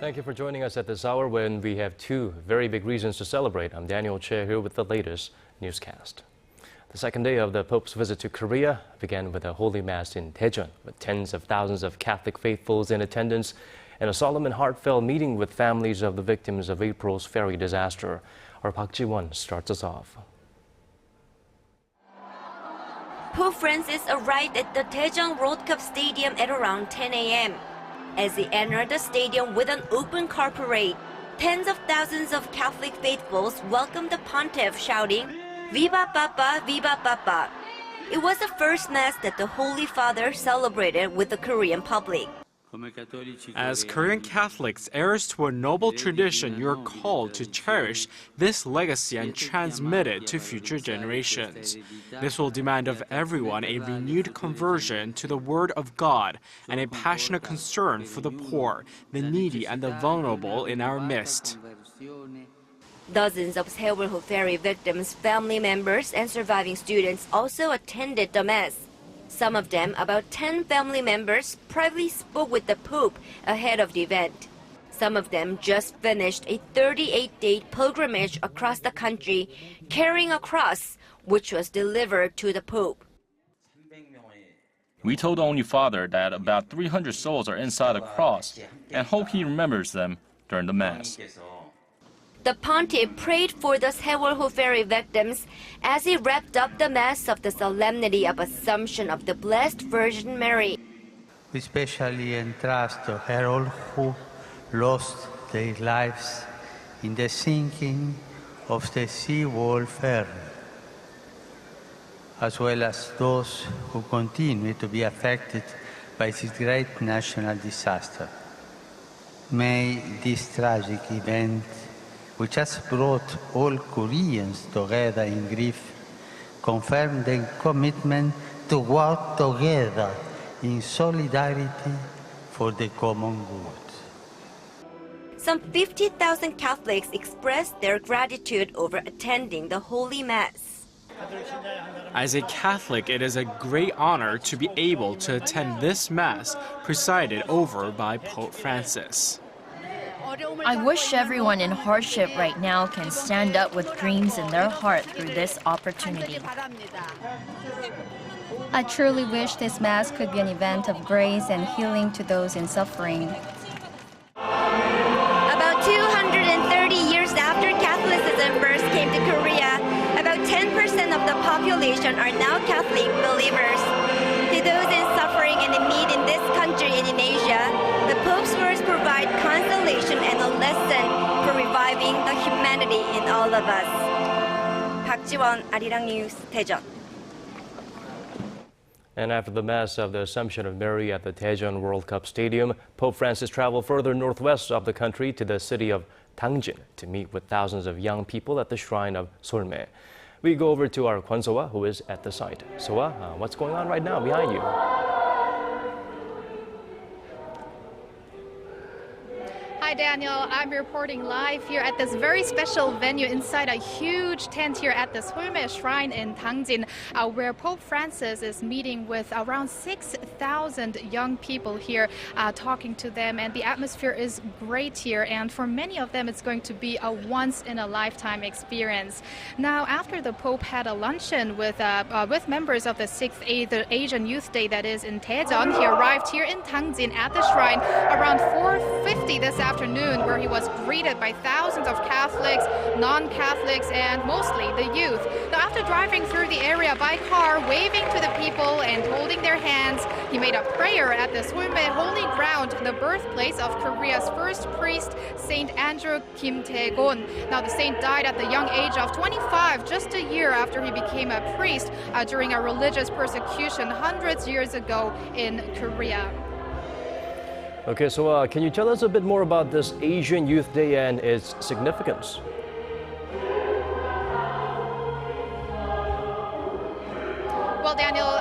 Thank you for joining us at this hour when we have two very big reasons to celebrate. I'm Daniel Che here with the latest newscast. The second day of the Pope's visit to Korea began with a Holy Mass in Daejeon, with tens of thousands of Catholic faithfuls in attendance and a solemn and heartfelt meeting with families of the victims of April's ferry disaster. Our Park Ji-won starts us off. Pope Francis arrived at the Daejeon World Cup Stadium at around 10 a.m. As he entered the stadium with an open car parade, tens of thousands of Catholic faithfuls welcomed the pontiff, shouting, "Viva Papa, Viva Papa." It was the first Mass that the Holy Father celebrated with the Korean public. As Korean Catholics, heirs to a noble tradition, you're called to cherish this legacy and transmit it to future generations. This will demand of everyone a renewed conversion to the Word of God and a passionate concern for the poor, the needy, and the vulnerable in our midst. Dozens of Sewol ferry victims, family members, and surviving students also attended the Mass. Some of them, about 10 family members, privately spoke with the Pope ahead of the event. Some of them just finished a 38-day pilgrimage across the country, carrying a cross, which was delivered to the Pope. We told the Holy Father that about 300 souls are inside the cross and hope he remembers them during the Mass. The pontiff prayed for the Sewol ferry victims as he wrapped up the Mass of the Solemnity of Assumption of the Blessed Virgin Mary. We especially entrust to her all who lost their lives in the sinking of the Sewol ferry, as well as those who continue to be affected by this great national disaster. May this tragic event, which has brought all Koreans together in grief, confirm their commitment to work together in solidarity for the common good. Some 50,000 Catholics expressed their gratitude over attending the Holy Mass. As a Catholic, it is a great honor to be able to attend this Mass presided over by Pope Francis. I wish everyone in hardship right now can stand up with dreams in their heart through this opportunity. I truly wish this Mass could be an event of grace and healing to those in suffering. About 230 years after Catholicism first came to Korea, about 10% of the population are now Catholic believers. To those in suffering and in need in this country and in Asia, the Pope's words provide consolation and a lesson for reviving the humanity in all of us. Park Ji-won, ARIRANG News, Daejeon. And after the Mass of the Assumption of Mary at the Daejeon World Cup Stadium, Pope Francis traveled further northwest of the country to the city of Daejeon to meet with thousands of young people at the shrine of Seoul. We go over to our Kwon So-ah, who is at the site. So-ah, what's going on right now behind you? Hi Daniel, I'm reporting live here at this very special venue inside a huge tent here at the Seoul Shrine in Daejeon, where Pope Francis is meeting with around 6,000 young people here, talking to them, and the atmosphere is great here, and for many of them it's going to be a once-in-a-lifetime experience. Now, after the Pope had a luncheon with members of the 6th Asian Youth Day that is in Daejeon, he arrived here in Daejeon at the shrine around 4:50 this afternoon, where he was greeted by thousands of Catholics, non-Catholics, and mostly the youth. Now, after driving through the area by car, waving to the people and holding their hands, he made a prayer at the Seoul Holy Ground, the birthplace of Korea's first priest, Saint Andrew Kim Daejon. Now, the saint died at the young age of 25, just a year after he became a priest during a religious persecution hundreds of years ago in Korea. Okay, so can you tell us a bit more about this Asian Youth Day and its significance? Well, Daniel,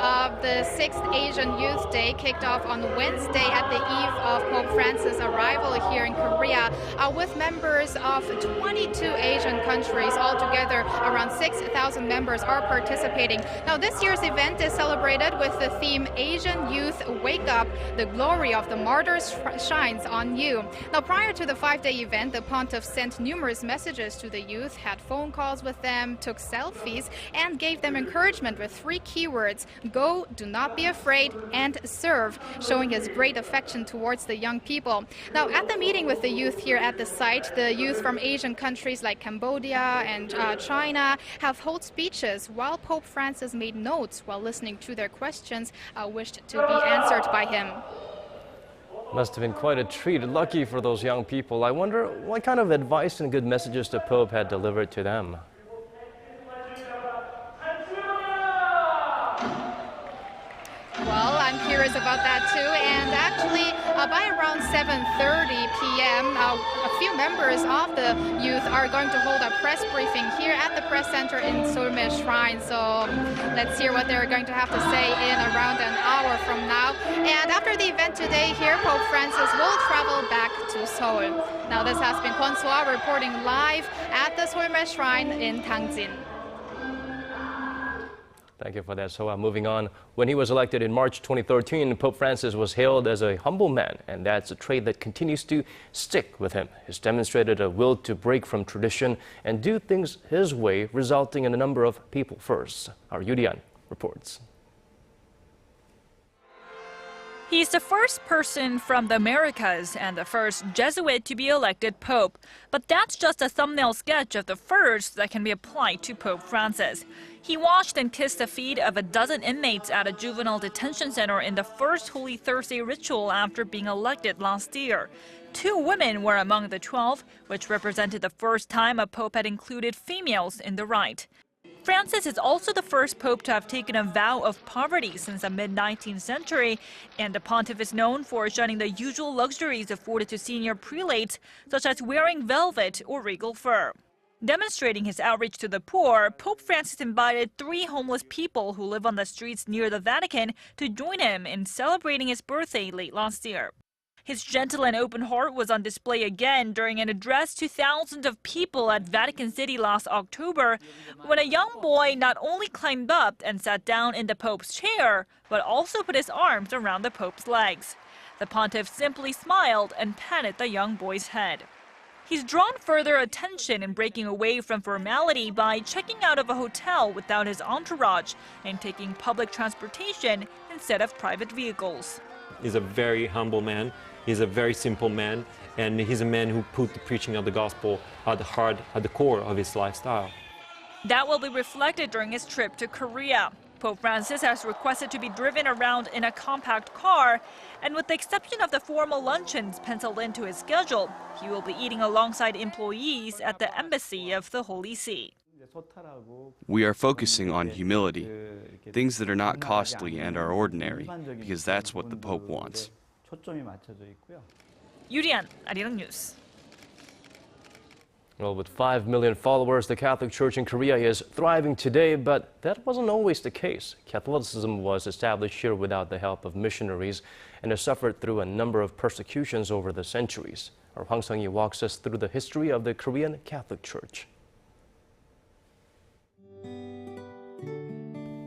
the 6th Asian Youth Day kicked off on Wednesday at the eve of Pope Francis' arrival here in Korea with members of 22 Asian countries. Altogether, around 6,000 members are participating. Now, this year's event is celebrated with the theme Asian Youth Wake Up, the glory of the martyrs shines on you. Now, prior to the 5-day event, the pontiff sent numerous messages to the youth, had phone calls with them, took selfies, and gave them encouragement with 3 keywords: go, do not be afraid, and serve, showing his great affection towards the young people. Now, at the meeting with the youth here at the site, the youth from Asian countries like Cambodia and China have held speeches, while Pope Francis made notes while listening to their questions wished to be answered by him. Must have been quite a treat. Lucky for those young people. I wonder what kind of advice and good messages the Pope had delivered to them. Well, I'm curious about that too. And actually, by around 7:30 p.m., a few members of the youth are going to hold a press briefing here at the press center in Seoul Shrine. So let's hear what they're going to have to say in around an hour from now. And after the event today here, Pope Francis will travel back to Seoul. Now, this has been Kwon So-ah reporting live at the Seoul Shrine in Daejeon. Thank you for that, Soa. Moving on, when he was elected in March 2013, Pope Francis was hailed as a humble man, and that's a trait that continues to stick with him. He's demonstrated a will to break from tradition and do things his way, resulting in a number of people first. Our Daejeon reports. He's the first person from the Americas and the first Jesuit to be elected Pope. But that's just a thumbnail sketch of the first that can be applied to Pope Francis. He washed and kissed the feet of a dozen inmates at a juvenile detention center in the first Holy Thursday ritual after being elected last year. 2 women were among the 12, which represented the first time a pope had included females in the rite. Francis is also the first pope to have taken a vow of poverty since the mid-19th century, and the pontiff is known for shunning the usual luxuries afforded to senior prelates, such as wearing velvet or regal fur. Demonstrating his outreach to the poor, Pope Francis invited 3 homeless people who live on the streets near the Vatican to join him in celebrating his birthday late last year. His gentle and open heart was on display again during an address to thousands of people at Vatican City last October, when a young boy not only climbed up and sat down in the Pope's chair, but also put his arms around the Pope's legs. The pontiff simply smiled and patted the young boy's head. He's drawn further attention in breaking away from formality by checking out of a hotel without his entourage and taking public transportation instead of private vehicles. He's a very humble man. He's a very simple man, and he's a man who put the preaching of the gospel at the heart, at the core of his lifestyle. That will be reflected during his trip to Korea. Pope Francis has requested to be driven around in a compact car, and with the exception of the formal luncheons penciled into his schedule, he will be eating alongside employees at the embassy of the Holy See. We are focusing on humility, things that are not costly and are ordinary, because that's what the Pope wants. Daejeon, ARIRANG News. Well, with 5 million followers, the Catholic Church in Korea is thriving today, but that wasn't always the case. Catholicism was established here without the help of missionaries and has suffered through a number of persecutions over the centuries. Our Hwang Sung-hee walks us through the history of the Korean Catholic Church.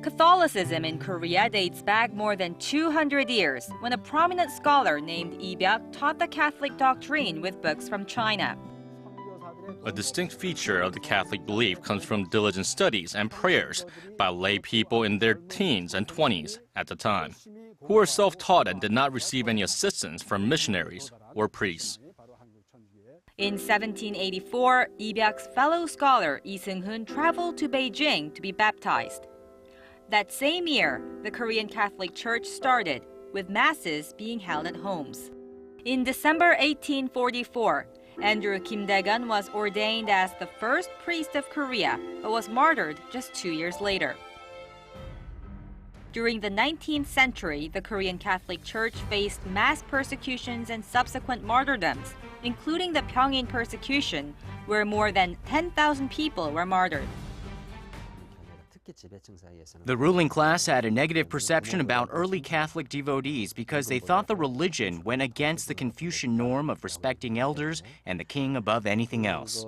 Catholicism in Korea dates back more than 200 years when a prominent scholar named Lee Byuk taught the Catholic doctrine with books from China. A distinct feature of the Catholic belief comes from diligent studies and prayers by lay people in their teens and 20s at the time, who were self-taught and did not receive any assistance from missionaries or priests. In 1784, Lee Byuk's fellow scholar Lee Seung-hoon traveled to Beijing to be baptized. That same year, the Korean Catholic Church started, with masses being held at homes. In December 1844, Andrew Kim Daejon was ordained as the first priest of Korea, but was martyred just 2 years later. During the 19th century, the Korean Catholic Church faced mass persecutions and subsequent martyrdoms, including the Pyongyang persecution, where more than 10,000 people were martyred. The ruling class had a negative perception about early Catholic devotees because they thought the religion went against the Confucian norm of respecting elders and the king above anything else.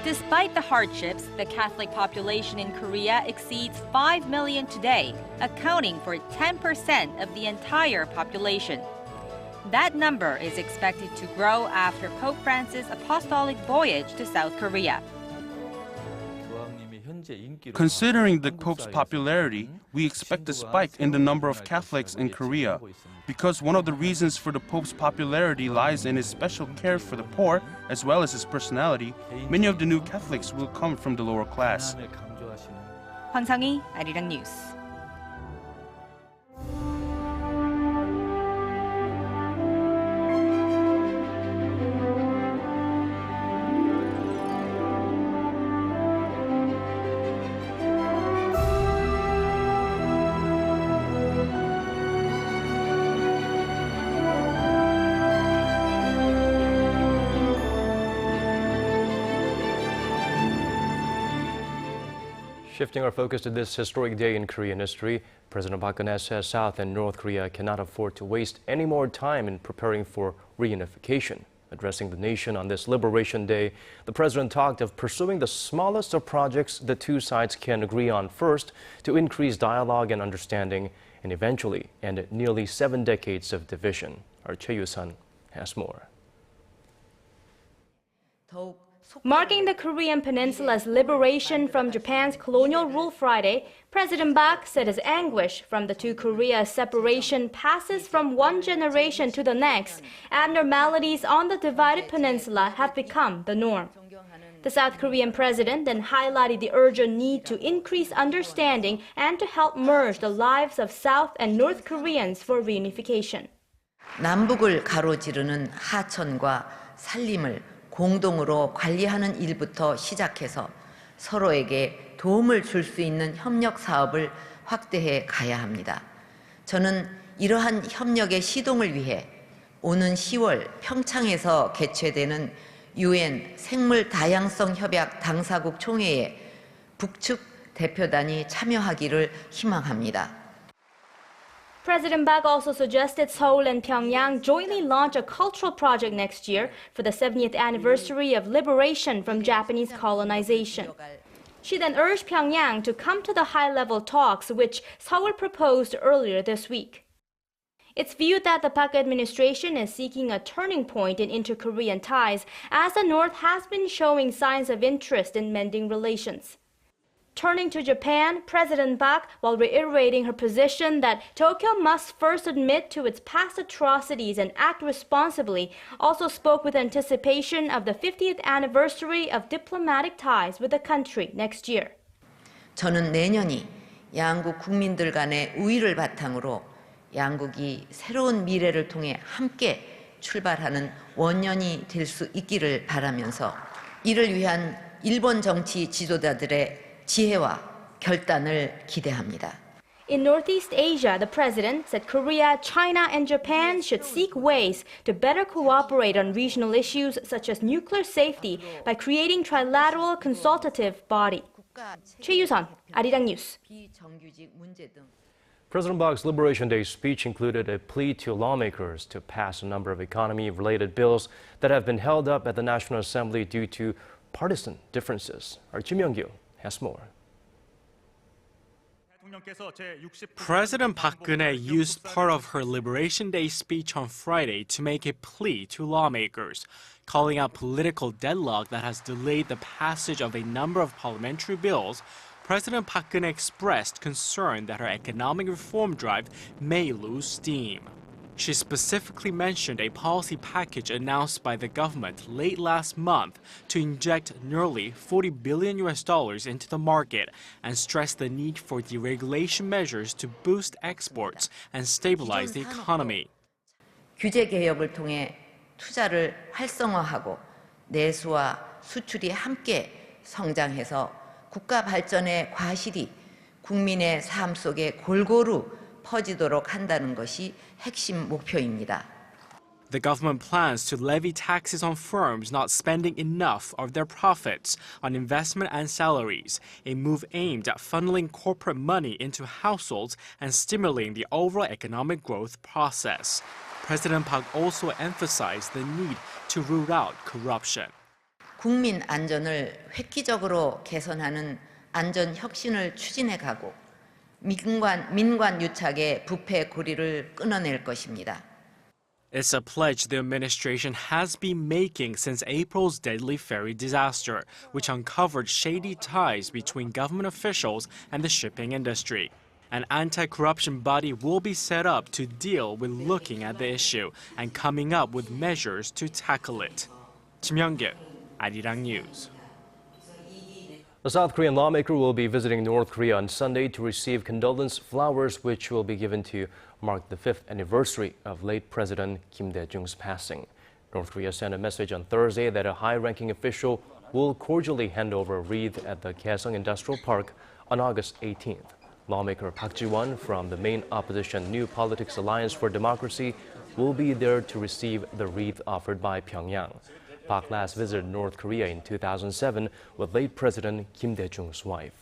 Despite the hardships, the Catholic population in Korea exceeds 5 million today, accounting for 10% of the entire population. That number is expected to grow after Pope Francis' apostolic voyage to South Korea. Considering the Pope's popularity, we expect a spike in the number of Catholics in Korea, because one of the reasons for the Pope's popularity lies in his special care for the poor, as well as his personality. Many of the new Catholics will come from the lower class. 황성희, 아리랑 뉴스. Shifting our focus to this historic day in Korean history, President Park Geun-hye says South and North Korea cannot afford to waste any more time in preparing for reunification. Addressing the nation on this Liberation Day, the president talked of pursuing the smallest of projects the two sides can agree on first to increase dialogue and understanding and eventually end nearly 7 decades of division. Our Choi Yoo-sun has more. Marking the Korean Peninsula's liberation from Japan's colonial rule Friday, President Park said his anguish from the two Koreas' separation passes from one generation to the next. Abnormalities on the divided peninsula have become the norm. The South Korean president then highlighted the urgent need to increase understanding and to help merge the lives of South and North Koreans for reunification. 남북을 가로지르는 하천과 산림을 공동으로 관리하는 일부터 시작해서 서로에게 도움을 줄 수 있는 협력 사업을 확대해 가야 합니다. 저는 이러한 협력의 시동을 위해 오는 10월 평창에서 개최되는 UN 생물 다양성 협약 당사국 총회에 북측 대표단이 참여하기를 희망합니다. President Park also suggested Seoul and Pyongyang jointly launch a cultural project next year for the 70th anniversary of liberation from Japanese colonization. She then urged Pyongyang to come to the high-level talks, which Seoul proposed earlier this week. It's viewed that the Park administration is seeking a turning point in inter-Korean ties, as the North has been showing signs of interest in mending relations. Turning to Japan, President Park, while reiterating her position that Tokyo must first admit to its past atrocities and act responsibly, also spoke with anticipation of the 50th anniversary of diplomatic ties with the country next year. 저는 내년이 양국 국민들 간의 우위를 바탕으로 양국이 새로운 미래를 통해 함께 출발하는 원년이 될 수 있기를 바라면서 이를 위한 일본 정치 지도자들의 지혜와 결단을 기대합니다. In Northeast Asia, the president said Korea, China, and Japan should seek ways to better cooperate on regional issues such as nuclear safety by creating trilateral consultative body. Choi Yoo-sun, ARIRANG News. President Park's Liberation Day speech included a plea to lawmakers to pass a number of economy-related bills that have been held up at the National Assembly due to partisan differences. Our Kim Young-gil has more. President Park Geun-hye used part of her Liberation Day speech on Friday to make a plea to lawmakers, calling out political deadlock that has delayed the passage of a number of parliamentary bills. President Park Geun-hye expressed concern that her economic reform drive may lose steam. She specifically mentioned a policy package announced by the government late last month to inject nearly $40 billion into the market and stressed the need for deregulation measures to boost exports and stabilize the economy. 규제 개혁을 통해 투자를 활성화하고 내수와 수출이 함께 성장해서 국가 발전의 과실이 국민의 삶 속에 골고루 퍼지도록 한다는 것이 핵심 목표입니다. The government plans to levy taxes on firms not spending enough of their profits on investment and salaries, a move aimed at funneling corporate money into households and stimulating the overall economic growth process. President Park also emphasized the need to root out corruption. 국민 안전을 획기적으로 개선하는 안전 혁신을 추진해 가고 민관 유착의 부패 고리를 끊어낼 것입니다. It's a pledge the administration has been making since April's deadly ferry disaster, which uncovered shady ties between government officials and the shipping industry. An anti-corruption body will be set up to deal with looking at the issue and coming up with measures to tackle it. Kim Young-gil, ARIRANG News. A South Korean lawmaker will be visiting North Korea on Sunday to receive condolence flowers, which will be given to mark the 5th anniversary of late President Kim Dae-jung's passing. North Korea sent a message on Thursday that a high-ranking official will cordially hand over a wreath at the Kaesong Industrial Park on August 18th. Lawmaker Park Ji-won from the main opposition New Politics Alliance for Democracy will be there to receive the wreath offered by Pyongyang. Park last visited North Korea in 2007 with late President Kim Dae-jung's wife.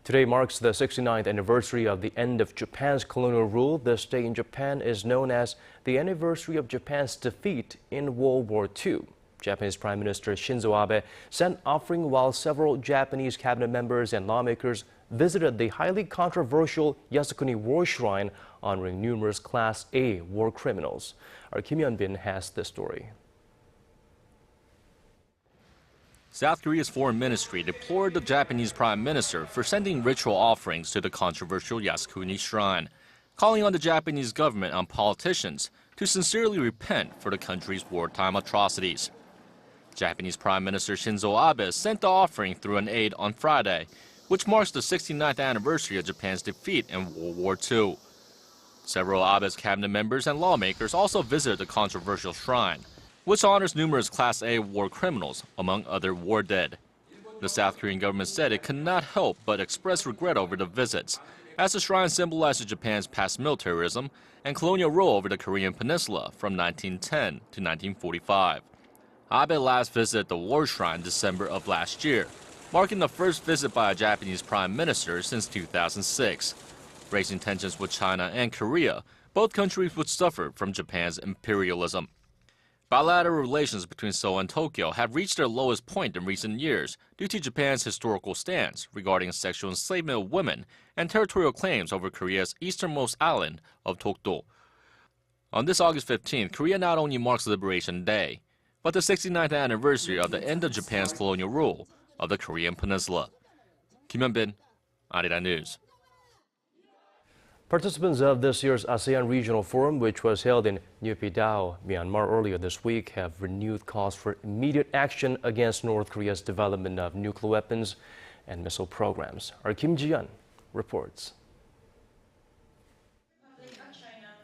Today marks the 69th anniversary of the end of Japan's colonial rule. This day in Japan is known as the anniversary of Japan's defeat in World War II. Japanese Prime Minister Shinzo Abe sent offering while several Japanese cabinet members and lawmakers visited the highly controversial Yasukuni War Shrine, honoring numerous Class A war criminals. Our Kim Yeon-bin has this story. South Korea's foreign ministry deplored the Japanese prime minister for sending ritual offerings to the controversial Yasukuni shrine, calling on the Japanese government and politicians to sincerely repent for the country's wartime atrocities. Japanese Prime Minister Shinzo Abe sent the offering through an aide on Friday, which marks the 69th anniversary of Japan's defeat in World War II. Several Abe's cabinet members and lawmakers also visited the controversial shrine, which honors numerous Class A war criminals, among other war dead. The South Korean government said it could not help but express regret over the visits, as the shrine symbolizes Japan's past militarism and colonial rule over the Korean peninsula from 1910 to 1945. Abe last visited the war shrine December of last year, marking the first visit by a Japanese prime minister since 2006. Raising tensions with China and Korea, both countries would suffer from Japan's imperialism. Bilateral relations between Seoul and Tokyo have reached their lowest point in recent years due to Japan's historical stance regarding sexual enslavement of women and territorial claims over Korea's easternmost island of Dokdo. On this August 15th, Korea not only marks Liberation Day, but the 69th anniversary of the end of Japan's colonial rule of the Korean peninsula. Kim Yeon-bin, ARIRANG News. Participants of this year's ASEAN Regional Forum, which was held in Naypyidaw, Myanmar earlier this week, have renewed calls for immediate action against North Korea's development of nuclear weapons and missile programs. Our Kim Ji-yeon reports.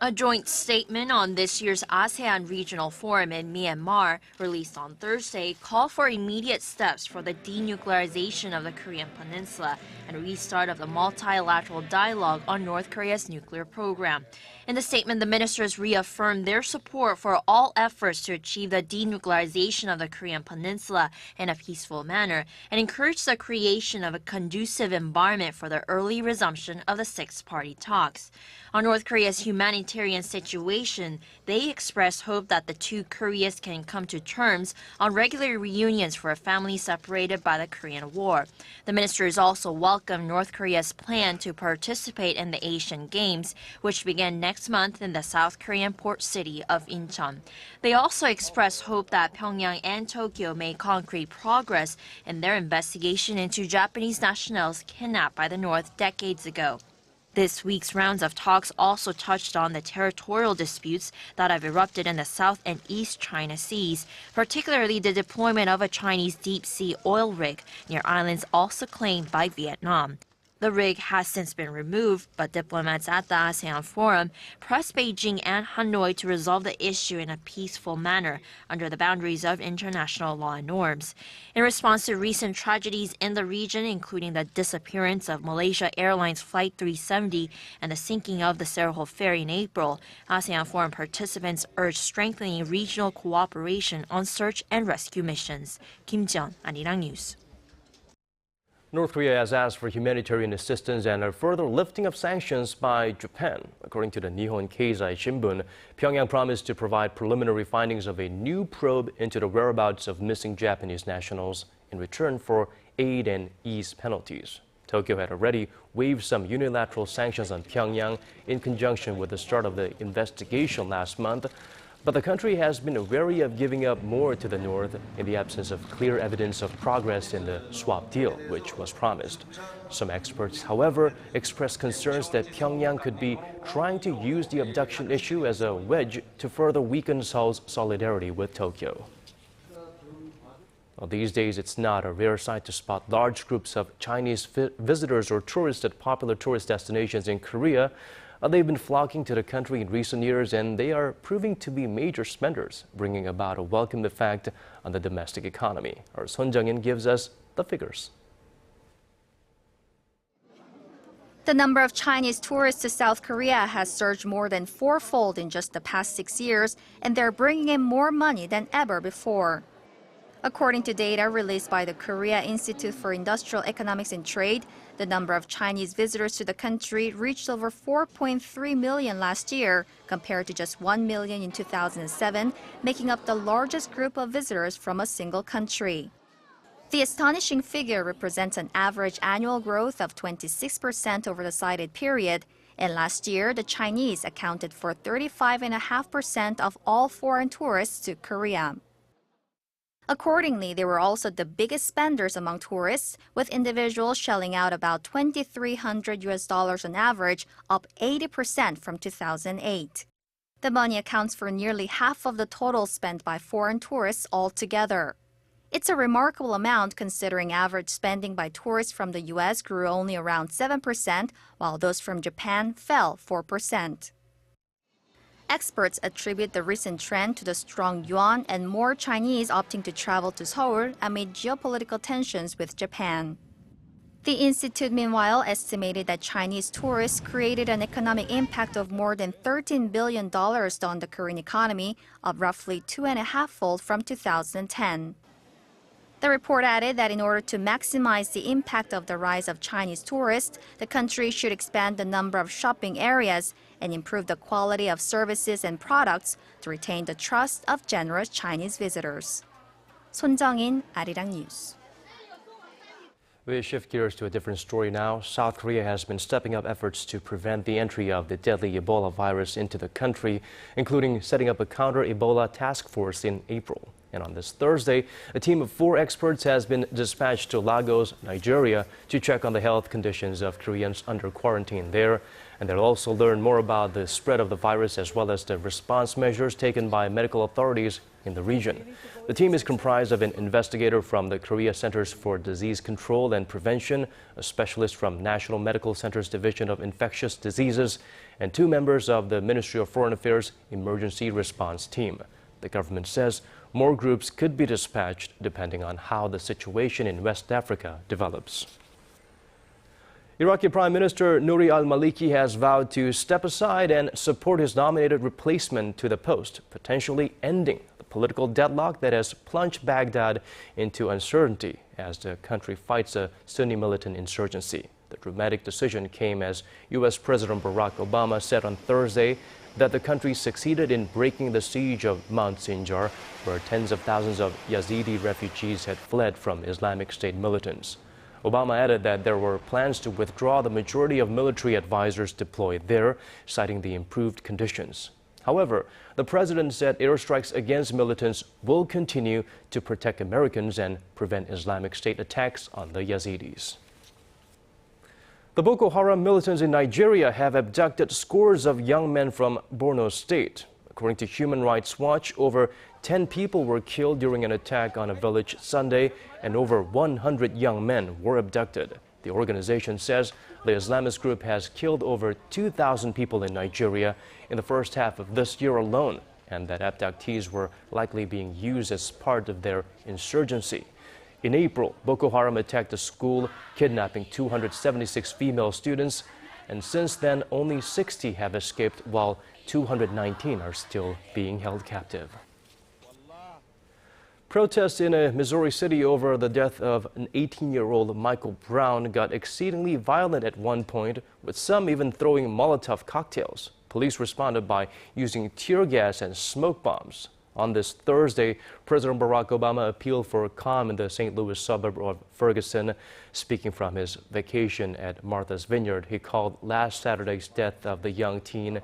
A joint statement on this year's ASEAN Regional Forum in Myanmar, released on Thursday, called for immediate steps for the denuclearization of the Korean peninsula and restart of the multilateral dialogue on North Korea's nuclear program. In the statement, the ministers reaffirmed their support for all efforts to achieve the denuclearization of the Korean peninsula in a peaceful manner and encouraged the creation of a conducive environment for the early resumption of the six-party talks. On North Korea's humanitarian situation, they expressed hope that the two Koreas can come to terms on regular reunions for families separated by the Korean War. The ministers also welcomed North Korea's plan to participate in the Asian Games, which begin next month in the South Korean port city of Incheon. They also expressed hope that Pyongyang and Tokyo make concrete progress in their investigation into Japanese nationals kidnapped by the North decades ago. This week's rounds of talks also touched on the territorial disputes that have erupted in the South and East China Seas, particularly the deployment of a Chinese deep-sea oil rig near islands also claimed by Vietnam. The rig has since been removed, but diplomats at the ASEAN Forum pressed Beijing and Hanoi to resolve the issue in a peaceful manner under the boundaries of international law and norms. In response to recent tragedies in the region, including the disappearance of Malaysia Airlines Flight 370 and the sinking of the Sewol ferry in April, ASEAN Forum participants urged strengthening regional cooperation on search and rescue missions. Kim Jeon, ARIRANG News. North Korea has asked for humanitarian assistance and a further lifting of sanctions by Japan. According to the Nihon Keizai Shimbun, Pyongyang promised to provide preliminary findings of a new probe into the whereabouts of missing Japanese nationals in return for aid and ease penalties. Tokyo had already waived some unilateral sanctions on Pyongyang in conjunction with the start of the investigation last month. But the country has been wary of giving up more to the north in the absence of clear evidence of progress in the swap deal, which was promised. Some experts, however, expressed concerns that Pyongyang could be trying to use the abduction issue as a wedge to further weaken Seoul's solidarity with Tokyo. Well, these days, it's not a rare sight to spot large groups of Chinese visitors or tourists at popular tourist destinations in Korea. They've been flocking to the country in recent years, and they are proving to be major spenders, bringing about a welcome effect on the domestic economy. Our Son Jung-in gives us the figures. The number of Chinese tourists to South Korea has surged more than fourfold in just the past 6 years, and they're bringing in more money than ever before. According to data released by the Korea Institute for Industrial Economics and Trade, the number of Chinese visitors to the country reached over 4.3 million last year, compared to just 1 million in 2007, making up the largest group of visitors from a single country. The astonishing figure represents an average annual growth of 26% over the cited period, and last year, the Chinese accounted for 35.5% of all foreign tourists to Korea. Accordingly, they were also the biggest spenders among tourists, with individuals shelling out about $2,300 on average, up 80% from 2008. The money accounts for nearly half of the total spent by foreign tourists altogether. It's a remarkable amount considering average spending by tourists from the U.S. grew only around 7%, while those from Japan fell 4%. Experts attribute the recent trend to the strong yuan and more Chinese opting to travel to Seoul amid geopolitical tensions with Japan. The institute, meanwhile, estimated that Chinese tourists created an economic impact of more than $13 billion on the Korean economy, up roughly 2.5-fold from 2010. The report added that in order to maximize the impact of the rise of Chinese tourists, the country should expand the number of shopping areas and improve the quality of services and products to retain the trust of generous Chinese visitors. Son Jung-in, ARIRANG News. We shift gears to a different story now. South Korea has been stepping up efforts to prevent the entry of the deadly Ebola virus into the country, including setting up a counter-Ebola task force in April. And on this Thursday, a team of 4 experts has been dispatched to Lagos, Nigeria, to check on the health conditions of Koreans under quarantine there. And they'll also learn more about the spread of the virus as well as the response measures taken by medical authorities in the region. The team is comprised of an investigator from the Korea Centers for Disease Control and Prevention, a specialist from National Medical Center's Division of Infectious Diseases, and 2 members of the Ministry of Foreign Affairs Emergency Response Team. The government says more groups could be dispatched depending on how the situation in West Africa develops. Iraqi Prime Minister Nouri al-Maliki has vowed to step aside and support his nominated replacement to the post, potentially ending the political deadlock that has plunged Baghdad into uncertainty as the country fights a Sunni militant insurgency. The dramatic decision came as U.S. President Barack Obama said on Thursday that the country succeeded in breaking the siege of Mount Sinjar, where tens of thousands of Yazidi refugees had fled from Islamic State militants. Obama added that there were plans to withdraw the majority of military advisors deployed there, citing the improved conditions. However, the president said airstrikes against militants will continue to protect Americans and prevent Islamic State attacks on the Yazidis. The Boko Haram militants in Nigeria have abducted scores of young men from Borno State. According to Human Rights Watch, over 10 people were killed during an attack on a village Sunday, and over 100 young men were abducted. The organization says the Islamist group has killed over 2,000 people in Nigeria in the first half of this year alone, and that abductees were likely being used as part of their insurgency. In April, Boko Haram attacked a school, kidnapping 276 female students, and since then only 60 have escaped while 219 are still being held captive. Protests in a Missouri city over the death of an 18-year-old Michael Brown got exceedingly violent at one point, with some even throwing Molotov cocktails. Police responded by using tear gas and smoke bombs. On this Thursday, President Barack Obama appealed for calm in the St. Louis suburb of Ferguson. Speaking from his vacation at Martha's Vineyard, he called last Saturday's death of the young teen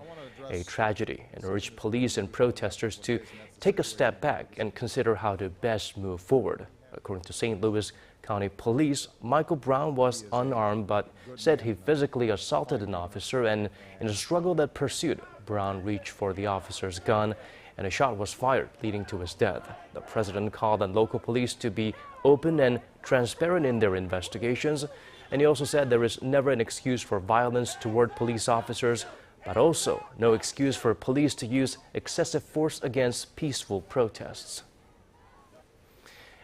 a tragedy and urged police and protesters to take a step back and consider how to best move forward. According to St. Louis County Police, Michael Brown was unarmed but said he physically assaulted an officer, and in a struggle that pursued, Brown reached for the officer's gun and a shot was fired, leading to his death. The president called on local police to be open and transparent in their investigations, and he also said there is never an excuse for violence toward police officers, but also no excuse for police to use excessive force against peaceful protests.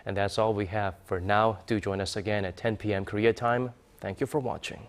And that's all we have for now. Do join us again at 10 p.m. Korea time. Thank you for watching.